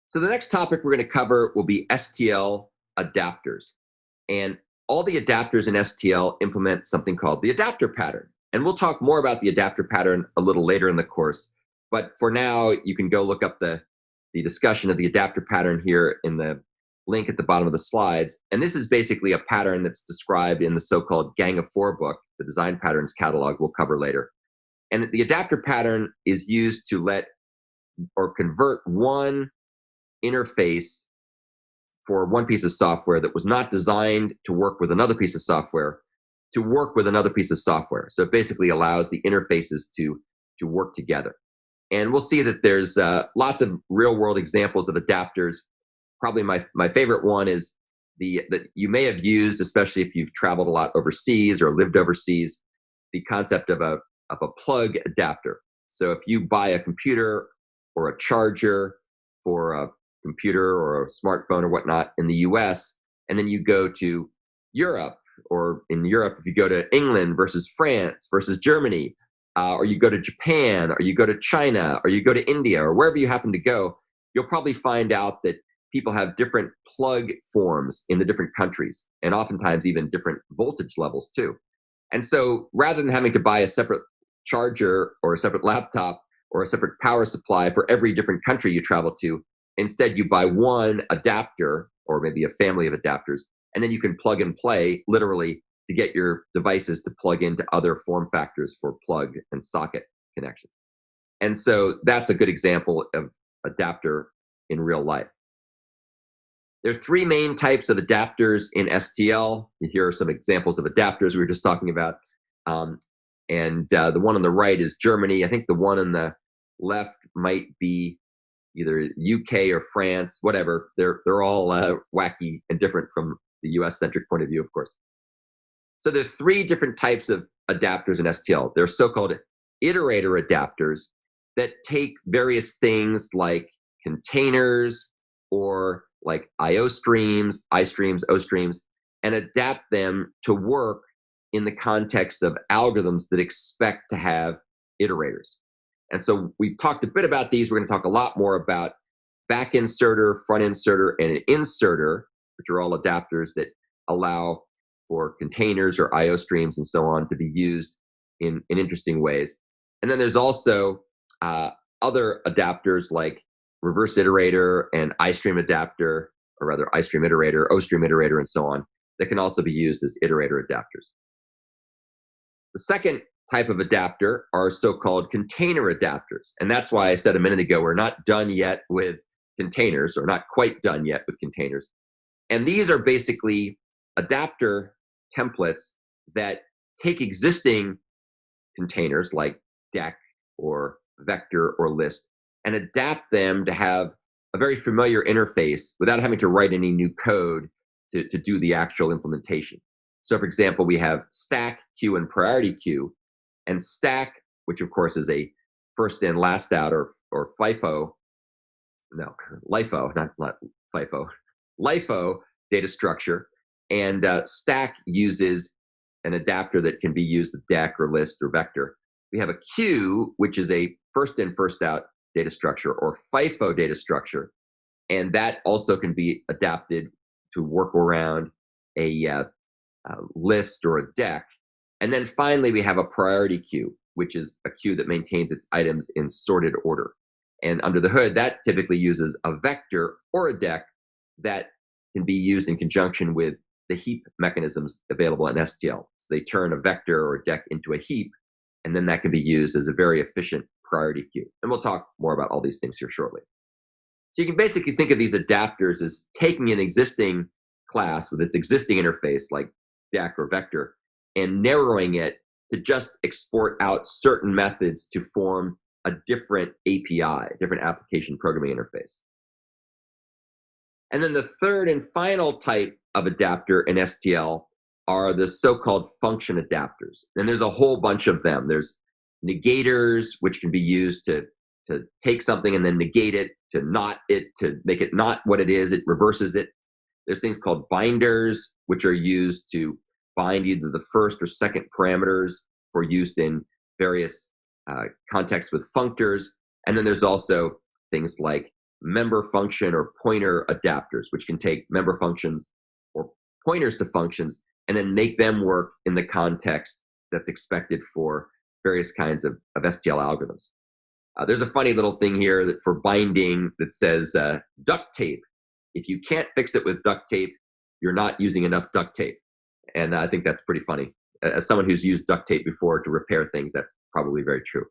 So the next topic we're going to cover will be STL adapters. And all the adapters in STL implement something called the adapter pattern. And we'll talk more about the adapter pattern a little later in the course. But for now, you can go look up the discussion of the adapter pattern here in the link at the bottom of the slides. And this is basically a pattern that's described in the so-called Gang of Four book, the design patterns catalog we'll cover later. And the adapter pattern is used to let or convert one interface for one piece of software that was not designed to work with another piece of software to work with another piece of software. So it basically allows the interfaces to work together. And we'll see that there's lots of real world examples of adapters. Probably my favorite one is that you may have used, especially if you've traveled a lot overseas or lived overseas, the concept of a plug adapter. So if you buy a computer or a charger for a computer or a smartphone or whatnot in the US, and then you go to Europe, or in Europe, if you go to England versus France versus Germany, or you go to Japan, or you go to China, or you go to India, or wherever you happen to go, you'll probably find out that people have different plug forms in the different countries, and oftentimes even different voltage levels too. And so rather than having to buy a separate charger or a separate laptop or a separate power supply for every different country you travel to, instead you buy one adapter or maybe a family of adapters, and then you can plug and play literally to get your devices to plug into other form factors for plug and socket connections. And so that's a good example of adapter in real life. There are three main types of adapters in STL. Here are some examples of adapters we were just talking about. The one on the right is Germany. I think the one on the left might be either UK or France, whatever. They're all wacky and different from the US-centric point of view, of course. So there are three different types of adapters in STL. They're so-called iterator adapters that take various things like containers or like IO streams, I streams, O streams, and adapt them to work in the context of algorithms that expect to have iterators. And so we've talked a bit about these. We're going to talk a lot more about back inserter, front inserter, and an inserter, which are all adapters that allow for containers or IO streams and so on to be used in interesting ways. And then there's also other adapters like reverse iterator and iStream adapter, or rather iStream iterator, OStream iterator, and so on, that can also be used as iterator adapters. The second type of adapter are so-called container adapters. And that's why I said a minute ago, we're not done yet with containers, or not quite done yet with containers. And these are basically adapter templates that take existing containers like deck or vector or list and adapt them to have a very familiar interface without having to write any new code to do the actual implementation. So for example, we have stack, queue, and priority queue. And stack, which of course is a first in, last out, or FIFO, no, LIFO, not FIFO, LIFO data structure. And stack uses an adapter that can be used with deck or list or vector. We have a queue, which is a first in, first out data structure, or FIFO data structure. And that also can be adapted to work around a list or a deck. And then finally, we have a priority queue, which is a queue that maintains its items in sorted order. And under the hood, that typically uses a vector or a deck that can be used in conjunction with the heap mechanisms available in STL. So they turn a vector or a deck into a heap, and then that can be used as a very efficient priority queue. And we'll talk more about all these things here shortly. So you can basically think of these adapters as taking an existing class with its existing interface, like deck or vector, and narrowing it to just export out certain methods to form a different API, different application programming interface. And then the third and final type of adapter in STL are the so-called function adapters. And there's a whole bunch of them. There's negators, which can be used to take something and then negate it, to not it, to make it not what it is, it reverses it. There's things called binders, which are used to bind either the first or second parameters for use in various contexts with functors. And then there's also things like member function or pointer adapters, which can take member functions or pointers to functions and then make them work in the context that's expected for various kinds of STL algorithms. There's a funny little thing here that for binding that says duct tape. If you can't fix it with duct tape, you're not using enough duct tape. And I think that's pretty funny. As someone who's used duct tape before to repair things, that's probably very true.